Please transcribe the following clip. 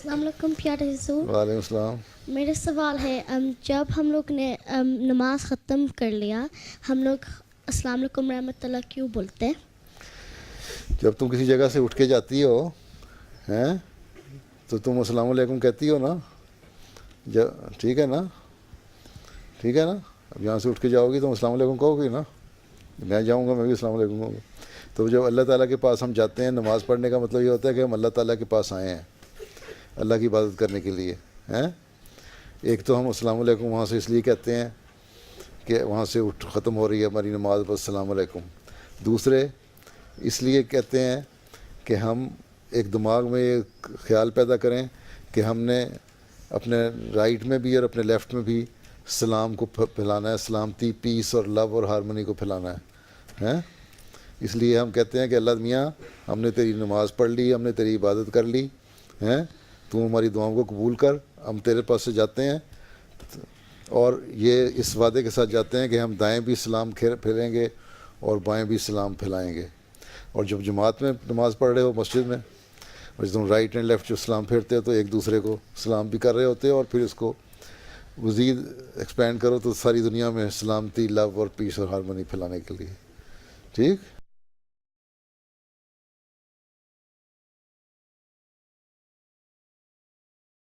السلام علیکم پیارے حضور. وعلیکم السلام. میرا سوال ہے جب ہم لوگ نے نماز ختم کر لیا ہم لوگ السلام علیکم رحمۃ اللہ کیوں بولتے ہیں؟ جب تم کسی جگہ سے اٹھ کے جاتی ہو ہیں تو تم السلام علیکم کہتی ہو نا. ٹھیک ہے نا, ٹھیک ہے نا. اب یہاں سے اٹھ کے جاؤ گی تو السلام علیکم کہو گی نا. میں جاؤں گا میں بھی السلام علیکم کہوں گا. تو جب اللہ تعالیٰ کے پاس ہم جاتے ہیں نماز پڑھنے کا مطلب یہ ہوتا ہے کہ ہم اللہ تعالیٰ کے پاس آئے ہیں اللہ کی عبادت کرنے کے لیے ہیں. ایک تو ہم السلام علیکم وہاں سے اس لیے کہتے ہیں کہ وہاں سے ختم ہو رہی ہے ہماری نماز پر السلام علیکم. دوسرے اس لیے کہتے ہیں کہ ہم ایک دماغ میں یہ خیال پیدا کریں کہ ہم نے اپنے رائٹ میں بھی اور اپنے لیفٹ میں بھی سلام کو پھیلانا ہے, سلامتی, پیس اور لو اور ہارمونی کو پھیلانا ہے. اس لیے ہم کہتے ہیں کہ اللہ میاں ہم نے تیری نماز پڑھ لی, ہم نے تیری عبادت کر لی ہیں, تو ہماری دعاؤں کو قبول کر. ہم تیرے پاس سے جاتے ہیں اور یہ اس وعدے کے ساتھ جاتے ہیں کہ ہم دائیں بھی سلام پھیلیں گے اور بائیں بھی سلام پھیلائیں گے. اور جب جماعت میں نماز پڑھ رہے ہو مسجد میں اور جب تم رائٹ اینڈ لیفٹ جو سلام پھیرتے ہو تو ایک دوسرے کو سلام بھی کر رہے ہوتے ہو اور پھر اس کو مزید ایکسپینڈ کرو تو ساری دنیا میں سلامتی, لو اور پیس اور ہارمونی پھیلانے کے لیے. ٹھیک.